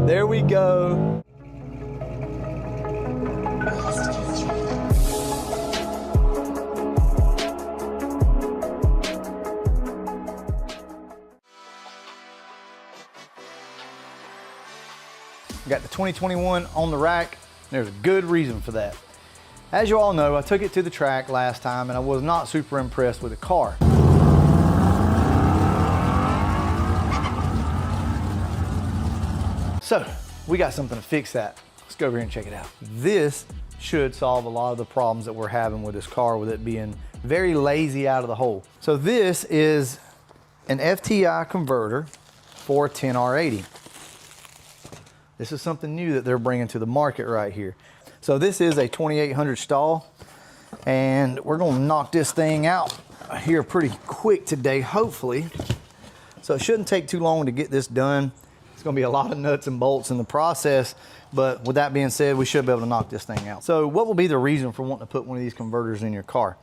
There we go. Got the 2021 on the rack. There's a good reason for that. As you all know, I took it to the track last time and I was not super impressed with the car. So we got something to fix that. Let's go over here and check it out. This should solve a lot of the problems that we're having with this car, with it being very lazy out of the hole. So this is an FTI converter for a 10R80. This is something new that they're bringing to the market right here. So this is a 2800 stall, and we're gonna knock this thing out here pretty quick today, hopefully. So it shouldn't take too long to get this done. It's gonna be a lot of nuts and bolts in the process, but with that being said, we should be able to knock this thing out. So what will be the reason for wanting to put one of these converters in your car?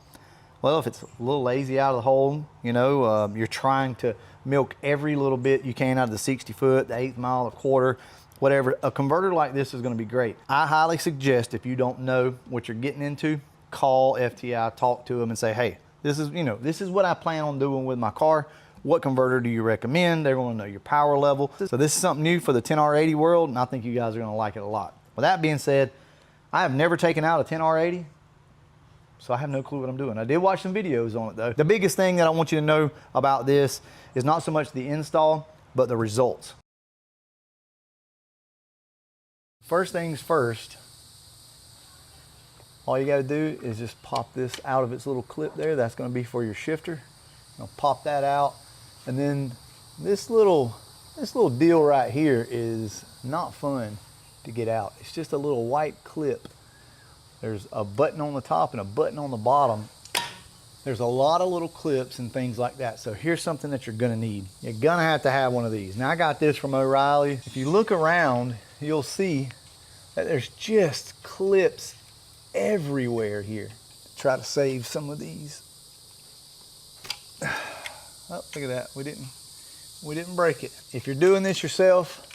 Well, if it's a little lazy out of the hole, you know, you're trying to milk every little bit you can out of the 60 foot, the 1/8 mile, a quarter, whatever, a converter like this is going to be great. I highly suggest, if you don't know what you're getting into, call FTI, talk to them and say, hey, this is, you know, this is what I plan on doing with my car. What converter do you recommend? They're going to know your power level. So this is something new for the 10R80 world, and I think you guys are going to like it a lot. With that being said, I have never taken out a 10R80, so I have no clue what I'm doing. I did watch some videos on it though. The biggest thing that I want you to know about this is not so much the install, but the results. First things first, all you got to do is just pop this out of its little clip there. That's going to be for your shifter. I'll pop that out, and then this little deal right here is not fun to get out. It's just a little white clip. There's a button on the top and a button on the bottom. There's a lot of little clips and things like that. So here's something that you're gonna need. You're gonna have to have one of these. Now I got this from O'Reilly. If you look around, you'll see that there's just clips everywhere here. Try to save some of these. Oh, look at that, we didn't break it. If you're doing this yourself,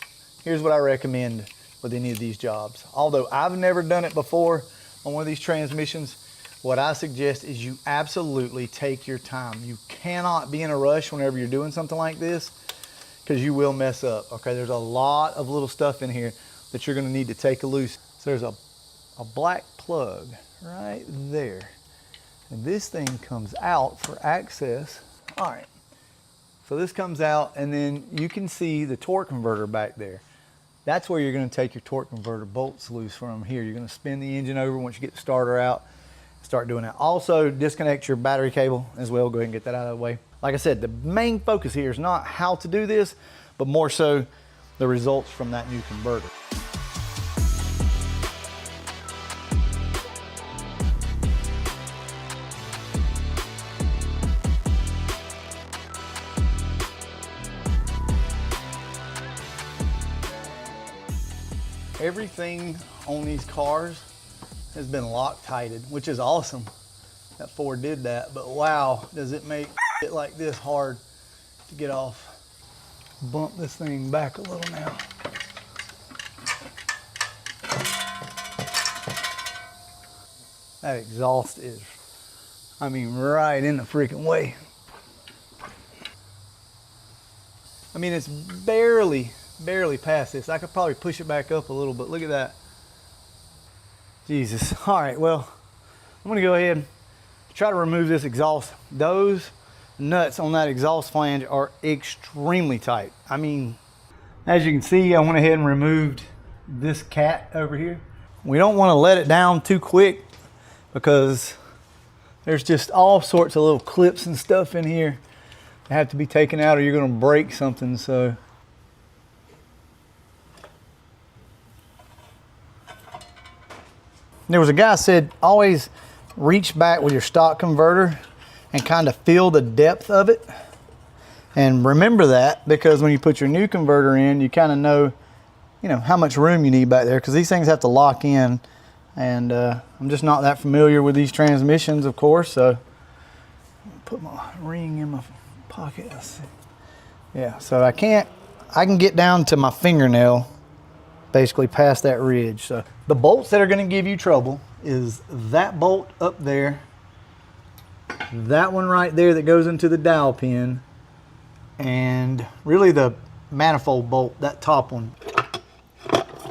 here's what I recommend with any of these jobs. Although I've never done it before on one of these transmissions, what I suggest is you absolutely take your time. You cannot be in a rush whenever you're doing something like this, because you will mess up, okay? There's a lot of little stuff in here that you're gonna need to take loose. So there's a black plug right there. And this thing comes out for access. All right, so this comes out, and then you can see the torque converter back there. That's where you're gonna take your torque converter bolts loose from here. You're gonna spin the engine over once you get the starter out, start doing that. Also, disconnect your battery cable as well. Go ahead and get that out of the way. Like I said, the main focus here is not how to do this, but more so the results from that new converter. Everything on these cars has been Loctited, which is awesome that Ford did that, but wow, does it make it like this hard to get off. Bump this thing back a little now. That exhaust is, I mean, right in the freaking way. I mean, it's barely past this. I could probably push it back up a little, but look at that. Jesus. All right, well, I'm gonna go ahead and try to remove this exhaust. Those nuts on that exhaust flange are extremely tight. I mean, as you can see, I went ahead and removed this cat over here. We don't want to let it down too quick because there's just all sorts of little clips and stuff in here that have to be taken out or you're going to break something. So there was a guy said always reach back with your stock converter and kind of feel the depth of it. And remember that, because when you put your new converter in, you kind of know, you know, how much room you need back there, because these things have to lock in. And I'm just not that familiar with these transmissions, of course, so put my ring in my pocket. Let's see. Yeah, so I can get down to my fingernail basically past that ridge. So the bolts that are going to give you trouble is that bolt up there, that one right there that goes into the dowel pin, and really the manifold bolt, that top one.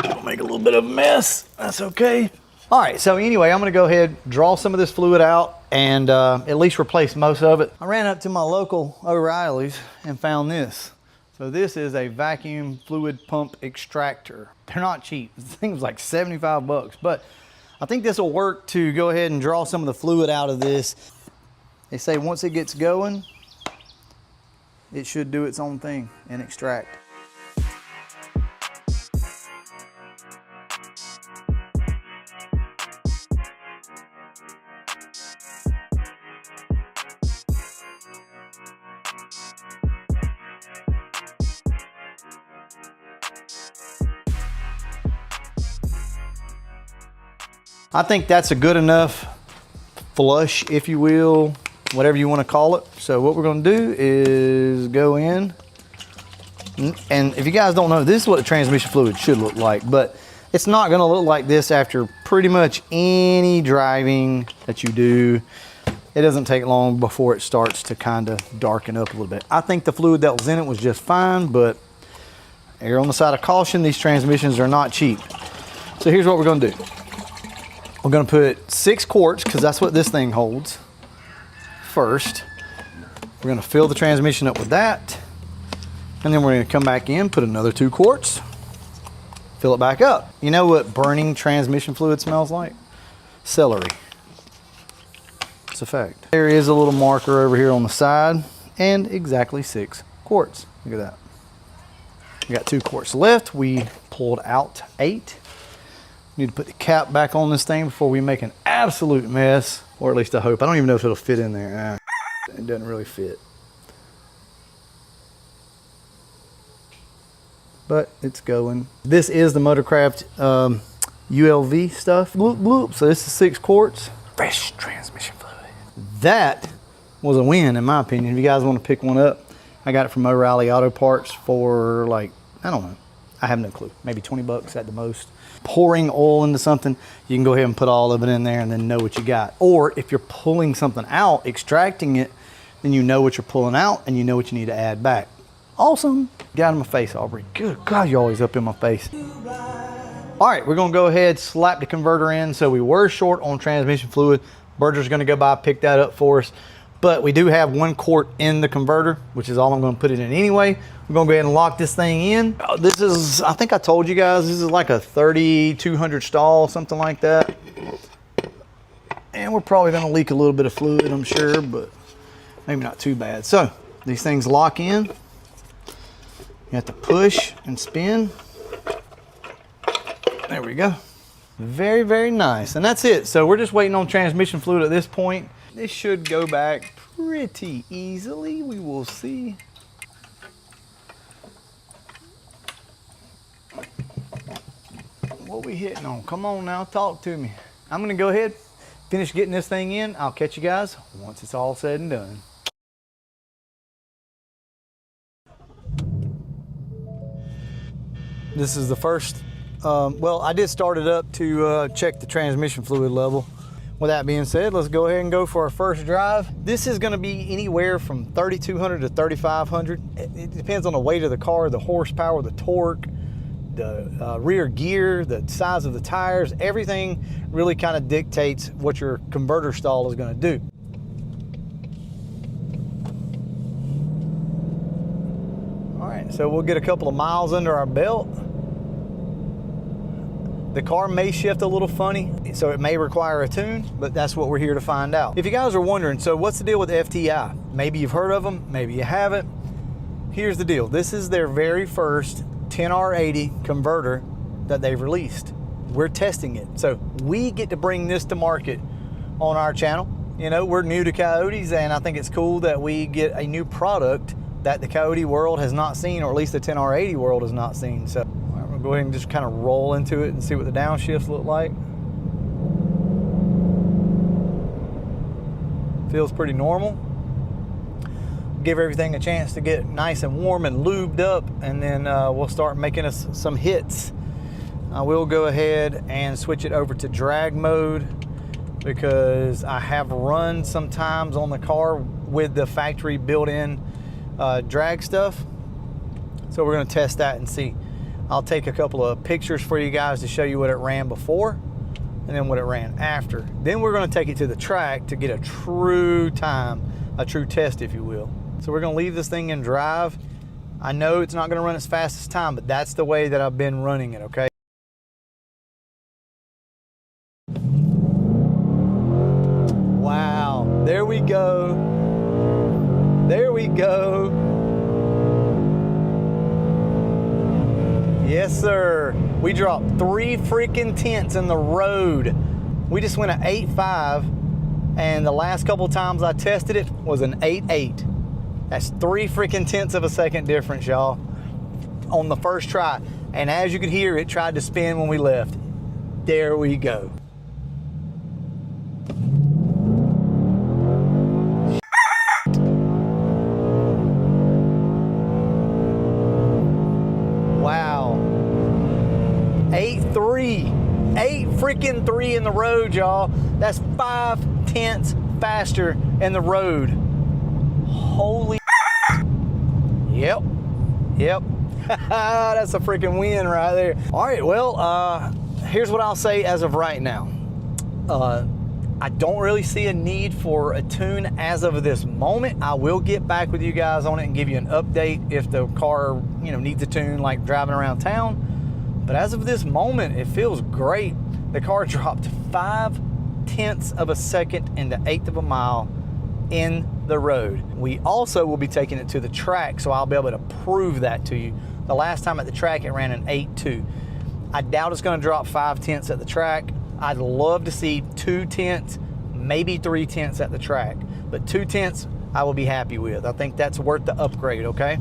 It'll make a little bit of a mess. That's okay. All right, so anyway, I'm gonna go ahead, draw some of this fluid out, and at least replace most of it. I ran up to my local O'Reilly's and found this. So this is a vacuum fluid pump extractor. They're not cheap. This thing was like 75 bucks, but I think this will work to go ahead and draw some of the fluid out of this. They say once it gets going, it should do its own thing and extract. I think that's a good enough flush, if you will, whatever you want to call it. So what we're going to do is go in, and if you guys don't know, this is what the transmission fluid should look like, but it's not going to look like this after pretty much any driving that you do. It doesn't take long before it starts to kind of darken up a little bit. I think the fluid that was in it was just fine, but err on the side of caution. These transmissions are not cheap. So here's what we're going to do. We're going to put 6 quarts, because that's what this thing holds, first. We're going to fill the transmission up with that, and then we're going to come back in, put another 2 quarts, fill it back up. You know what burning transmission fluid smells like? Celery. It's a fact. There is a little marker over here on the side, and exactly 6 quarts. Look at that. We got 2 quarts left. We pulled out 8. Need to put the cap back on this thing before we make an absolute mess, or at least I hope. I don't even know if it'll fit in there. It doesn't really fit, but it's going. This is the Motorcraft ULV stuff. Bloop, bloop. So this is 6 quarts. Fresh transmission fluid. That was a win, in my opinion. If you guys want to pick one up, I got it from O'Reilly Auto Parts for like, I don't know, I have no clue, maybe 20 bucks at the most. Pouring oil into something, you can go ahead and put all of it in there and then know what you got. Or if you're pulling something out, extracting it, then you know what you're pulling out and you know what you need to add back. Awesome. Got in my face, Aubrey. Good God, you're always up in my face. All right, we're gonna go ahead, slap the converter in. So we were short on transmission fluid. Berger's gonna go by, pick that up for us. But we do have 1 quart in the converter, which is all I'm gonna put it in anyway. We're gonna go ahead and lock this thing in. This is, I think I told you guys, this is like a 3200 stall, something like that. And we're probably gonna leak a little bit of fluid, I'm sure, but maybe not too bad. So these things lock in. You have to push and spin. There we go. Very, very nice. And that's it. So we're just waiting on transmission fluid at this point. This should go back pretty easily. We will see. What we hitting on? Come on now, talk to me. I'm gonna go ahead, finish getting this thing in. I'll catch you guys once it's all said and done. This is the first, well, I did start it up to check the transmission fluid level. With that being said, let's go ahead and go for our first drive. This is gonna be anywhere from 3,200 to 3,500. It depends on the weight of the car, the horsepower, the torque, the rear gear, the size of the tires. Everything really kind of dictates what your converter stall is gonna do. All right, so we'll get a couple of miles under our belt. The car may shift a little funny, so it may require a tune, but that's what we're here to find out. If you guys are wondering, so what's the deal with FTI? Maybe you've heard of them, maybe you haven't. Here's the deal. This is their very first 10R80 converter that they've released. We're testing it. So we get to bring this to market on our channel. You know, we're new to Coyotes, and I think it's cool that we get a new product that the Coyote world has not seen, or at least the 10R80 world has not seen. So we'll go ahead and just kind of roll into it and see what the downshifts look like. Feels pretty normal. Give everything a chance to get nice and warm and lubed up, and then we'll start making us some hits. I will go ahead and switch it over to drag mode, because I have run sometimes on the car with the factory built-in drag stuff. So we're going to test that and see. I'll take a couple of pictures for you guys to show you what it ran before and then what it ran after. Then we're going to take it to the track to get a true time, a true test, if you will. So we're going to leave this thing in drive. I know it's not going to run as fast as time, but that's the way that I've been running it, okay? Wow, there we go. There we go. Yes, sir. We dropped 3 freaking tenths in the road. We just went an 8.5, and the last couple times I tested it was an 8.8. That's 3 freaking tenths of a second difference, y'all, on the first try. And as you could hear, it tried to spin when we left. There we go. Wow. 8.3. 8 freaking 3 in the road, y'all. That's 5 tenths faster in the road. Holy. Yep. Yep. That's a freaking win right there. All right, well, here's what I'll say as of right now. I don't really see a need for a tune as of this moment. I will get back with you guys on it and give you an update if the car, you know, needs a tune, like driving around town. But as of this moment, it feels great. The car dropped 5 tenths of a second in the 1/8 of a mile in the road. We also will be taking it to the track, so I'll be able to prove that to you. The last time at the track, it ran an 8.2. I doubt it's going to drop 5 tenths at the track. I'd love to see 2 tenths, maybe 3 tenths at the track, but 2 tenths I will be happy with. I think that's worth the upgrade, okay?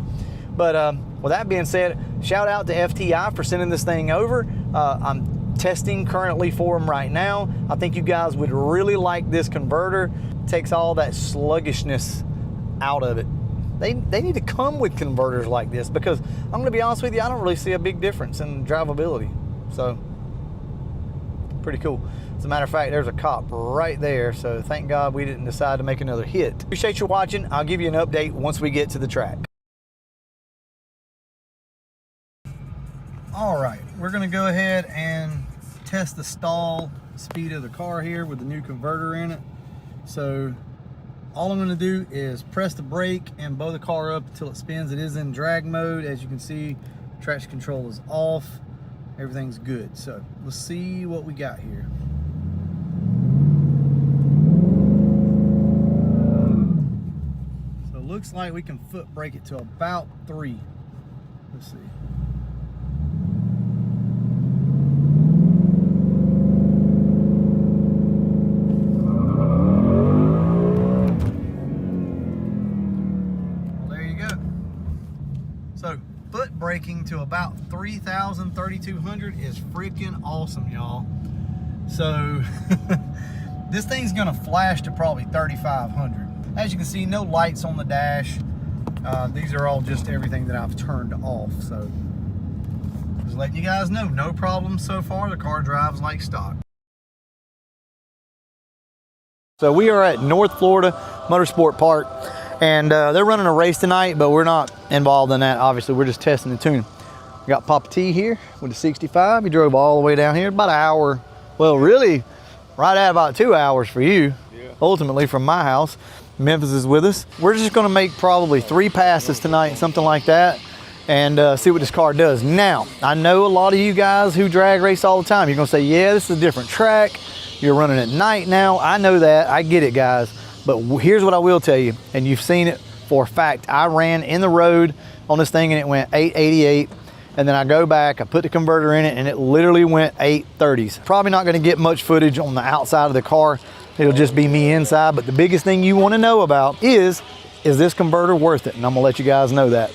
But with that being said, shout out to FTI for sending this thing over. I'm testing currently for them right now. I think you guys would really like this converter. It takes all that sluggishness out of it. They need to come with converters like this, because I'm going to be honest with you, I don't really see a big difference in drivability. So, pretty cool. As a matter of fact, there's a cop right there, so thank God we didn't decide to make another hit. Appreciate you watching. I'll give you an update once we get to the track. All right, we're going to go ahead and test the stall speed of the car here with the new converter in it. So all I'm going to do is press the brake and bow the car up until it spins. It is in drag mode. As you can see, traction control is off. Everything's good. So let's see what we got here. So it looks like we can foot brake it to about 3. Let's see. So foot braking to about 3,000, 3,200 is freaking awesome, y'all. So this thing's gonna flash to probably 3,500. As you can see, no lights on the dash. These are all just everything that I've turned off. So just letting you guys know, no problems so far. The car drives like stock. So we are at North Florida Motorsport Park. And they're running a race tonight, but we're not involved in that. Obviously, we're just testing the tune. We got Papa T here with the 65. He drove all the way down here, about an hour. Well, really, right at about 2 hours for you, ultimately from my house. Memphis is with us. We're just gonna make probably 3 passes tonight, something like that, and see what this car does. Now, I know a lot of you guys who drag race all the time, you're gonna say, yeah, this is a different track. You're running at night now. I know that, I get it, guys. But here's what I will tell you, and you've seen it for a fact. I ran in the road on this thing and it went 888, and then I go back, I put the converter in it and it literally went 830s. Probably not gonna get much footage on the outside of the car. It'll just be me inside, but the biggest thing you wanna know about is this converter worth it? And I'm gonna let you guys know that.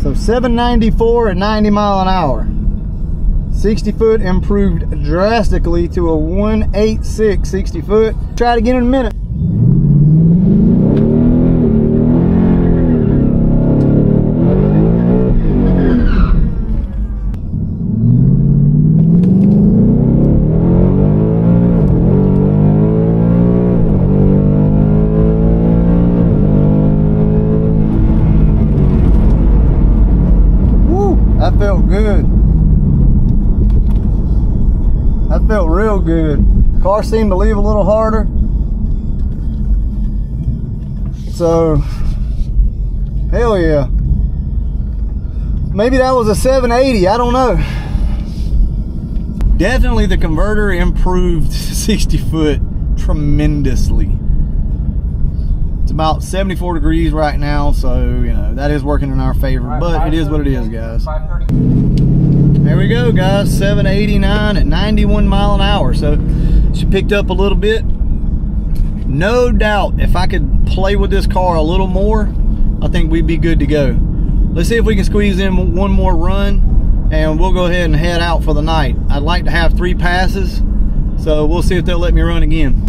So 794 at 90 mile an hour. 60 foot improved drastically to a 186 60 foot. Try it again in a minute. Woo, that felt good. That felt real good. The car seemed to leave a little harder. So, hell yeah. Maybe that was a 780, I don't know. Definitely the converter improved 60 foot tremendously. It's about 74 degrees right now, so, you know, that is working in our favor, but it is what it is, guys. There we go, guys, 789 at 91 mile an hour. So she picked up a little bit. No doubt, if I could play with this car a little more, I think we'd be good to go. Let's see if we can squeeze in one more run, and we'll go ahead and head out for the night. I'd like to have 3 passes, so we'll see if they'll let me run again.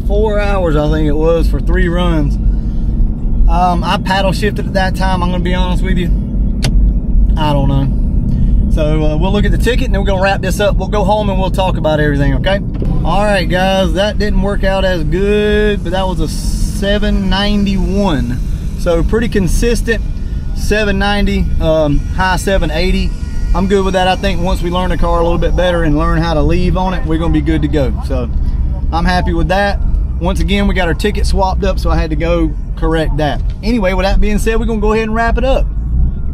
4 hours, I think it was, for 3 runs. I paddle shifted at that time. I'm gonna be honest with you, I don't know. So we'll look at the ticket and then we're gonna wrap this up. We'll go home and we'll talk about everything, okay? All right, guys, that didn't work out as good, but that was a 791. So pretty consistent 790, high 780. I'm good with that. I think once we learn the car a little bit better and learn how to leave on it, we're gonna be good to go. So I'm happy with that. Once again, we got our ticket swapped up, so I had to go correct that. Anyway, with that being said, we're gonna go ahead and wrap it up.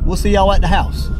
We'll see y'all at the house.